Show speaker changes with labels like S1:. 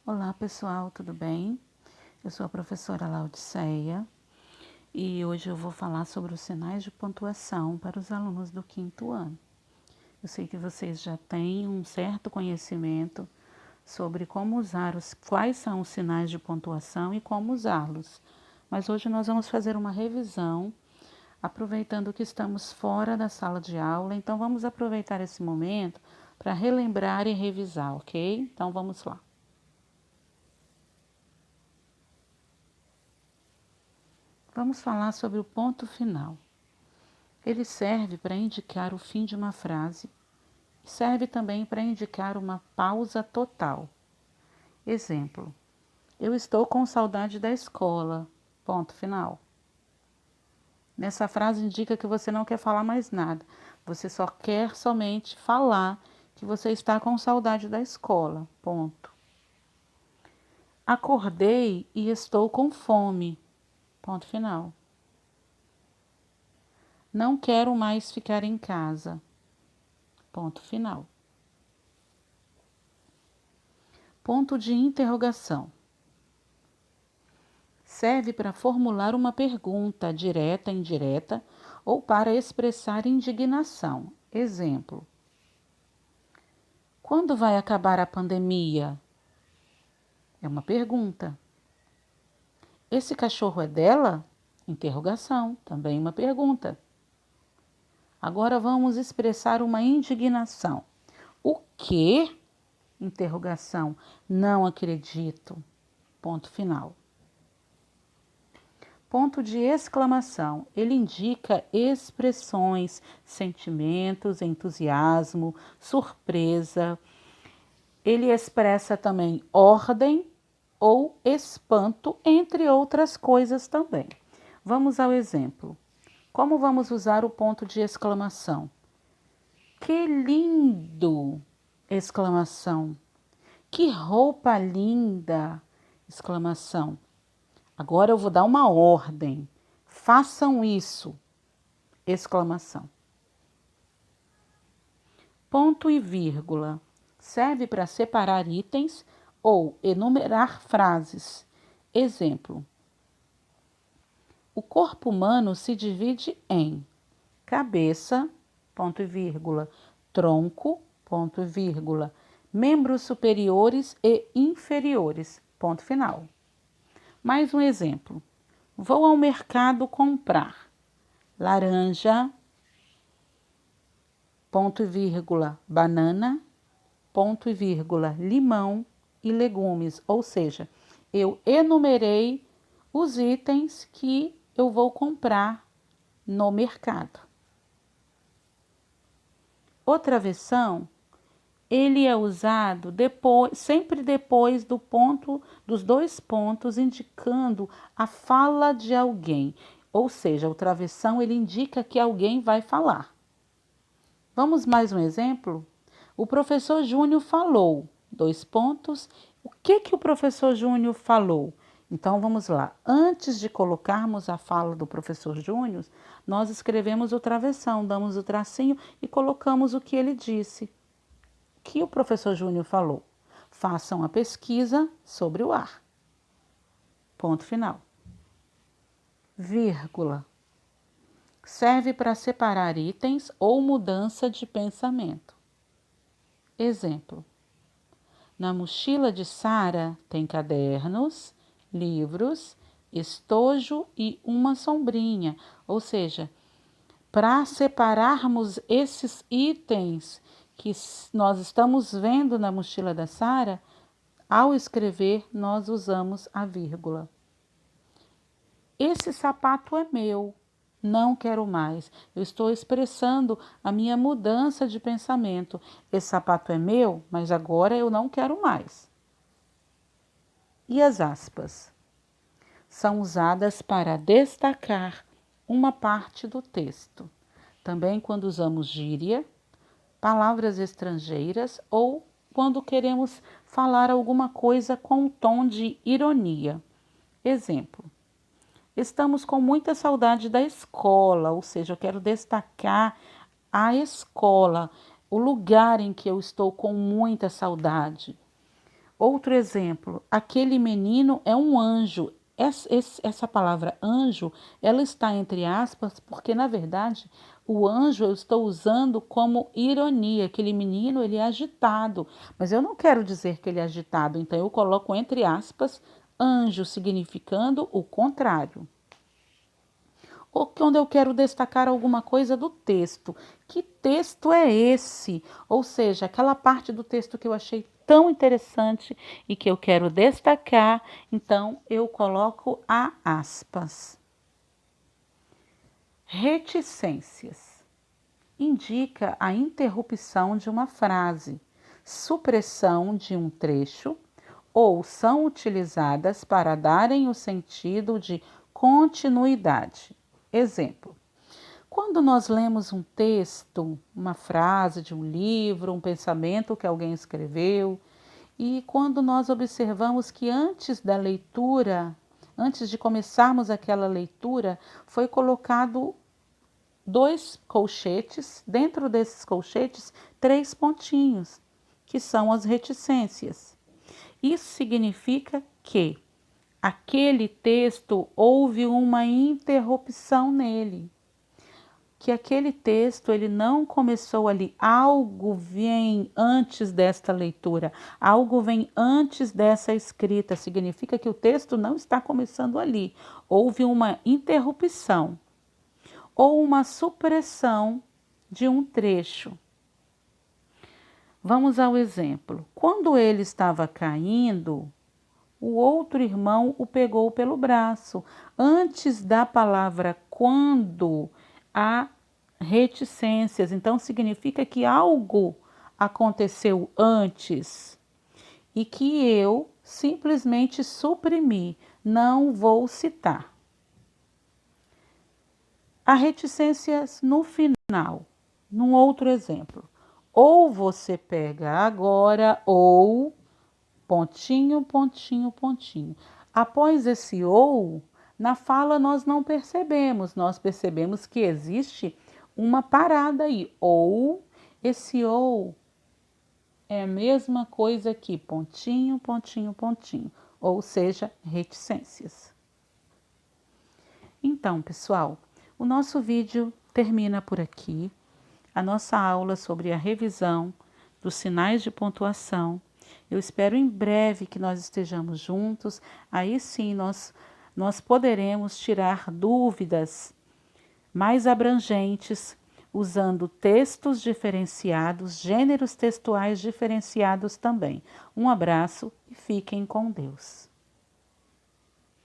S1: Olá pessoal, tudo bem? Eu sou a professora Laudiceia e hoje eu vou falar sobre os sinais de pontuação para os alunos do quinto ano. Eu sei que vocês já têm um certo conhecimento sobre como usar quais são os sinais de pontuação e como usá-los, mas hoje nós vamos fazer uma revisão, aproveitando que estamos fora da sala de aula, então vamos aproveitar esse momento para relembrar e revisar, ok? Então vamos lá. Vamos falar sobre o ponto final. Ele serve para indicar o fim de uma frase e serve também para indicar uma pausa total. Exemplo: eu estou com saudade da escola. Ponto final. Nessa frase indica que você não quer falar mais nada. Você só quer somente falar que você está com saudade da escola. Ponto. Acordei e estou com fome. Ponto final. Não quero mais ficar em casa. Ponto final. Ponto de interrogação. Serve para formular uma pergunta direta, indireta ou para expressar indignação. Exemplo: quando vai acabar a pandemia? É uma pergunta. Esse cachorro é dela? Interrogação, também uma pergunta. Agora vamos expressar uma indignação. O quê? Interrogação. Não acredito. Ponto final. Ponto de exclamação. Ele indica expressões, sentimentos, entusiasmo, surpresa. Ele expressa também ordem ou espanto, entre outras coisas também. Vamos ao exemplo. Como vamos usar o ponto de exclamação? Que lindo! Exclamação. Que roupa linda! Exclamação. Agora eu vou dar uma ordem. Façam isso! Exclamação. Ponto e vírgula. Serve para separar itens ou enumerar frases. Exemplo: o corpo humano se divide em cabeça, ponto e vírgula, tronco, ponto e vírgula, membros superiores e inferiores, ponto final. Mais um exemplo. Vou ao mercado comprar laranja, ponto e vírgula, banana, ponto e vírgula, limão e legumes. Ou seja, eu enumerei os itens que eu vou comprar no mercado. Outra versão, ele é usado sempre depois dos dois pontos, indicando a fala de alguém. Ou seja, o travessão ele indica que alguém vai falar. Vamos mais um exemplo? O professor Júnior falou, dois pontos. O que o professor Júnior falou? Então vamos lá. Antes de colocarmos a fala do professor Júnior, nós escrevemos o travessão, damos o tracinho e colocamos o que ele disse. O que o professor Júnior falou? Façam a pesquisa sobre o ar. Ponto final. Vírgula. Serve para separar itens ou mudança de pensamento. Exemplo: na mochila de Sara tem cadernos, livros, estojo e uma sombrinha. Ou seja, para separarmos esses itens que nós estamos vendo na mochila da Sara, ao escrever nós usamos a vírgula. Esse sapato é meu, não quero mais. Eu estou expressando a minha mudança de pensamento. Esse sapato é meu, mas agora eu não quero mais. E as aspas? São usadas para destacar uma parte do texto. Também quando usamos gíria, palavras estrangeiras ou quando queremos falar alguma coisa com um tom de ironia. Exemplo: estamos com muita saudade da escola, ou seja, eu quero destacar a escola, o lugar em que eu estou com muita saudade. Outro exemplo, aquele menino é um anjo. Essa palavra anjo, ela está entre aspas, porque na verdade o anjo eu estou usando como ironia. Aquele menino, ele é agitado, mas eu não quero dizer que ele é agitado, então eu coloco entre aspas anjo, significando o contrário. Ou quando eu quero destacar alguma coisa do texto. Que texto é esse? Ou seja, aquela parte do texto que eu achei tão interessante e que eu quero destacar, então eu coloco a aspas. Reticências. Indica a interrupção de uma frase, supressão de um trecho ou são utilizadas para darem o sentido de continuidade. Exemplo: quando nós lemos um texto, uma frase de um livro, um pensamento que alguém escreveu, e quando nós observamos que antes da leitura, antes de começarmos aquela leitura, foi colocado 2 colchetes, dentro desses colchetes, 3 pontinhos, que são as reticências. Isso significa que aquele texto houve uma interrupção nele, que aquele texto ele não começou ali, algo vem antes desta leitura, algo vem antes dessa escrita, significa que o texto não está começando ali, houve uma interrupção ou uma supressão de um trecho. Vamos ao exemplo. Quando ele estava caindo, o outro irmão o pegou pelo braço. Antes da palavra quando, há reticências. Então, significa que algo aconteceu antes e que eu simplesmente suprimi, não vou citar. Há reticências no final, num outro exemplo. Ou você pega agora, ou pontinho, pontinho, pontinho. Após esse ou, na fala nós não percebemos, nós percebemos que existe uma parada aí. Ou, esse ou é a mesma coisa que pontinho, pontinho, pontinho. Ou seja, reticências. Então, pessoal, o nosso vídeo termina por aqui. A nossa aula sobre a revisão dos sinais de pontuação. Eu espero em breve que nós estejamos juntos. Aí sim nós poderemos tirar dúvidas mais abrangentes, usando textos diferenciados, gêneros textuais diferenciados também. Um abraço e fiquem com Deus.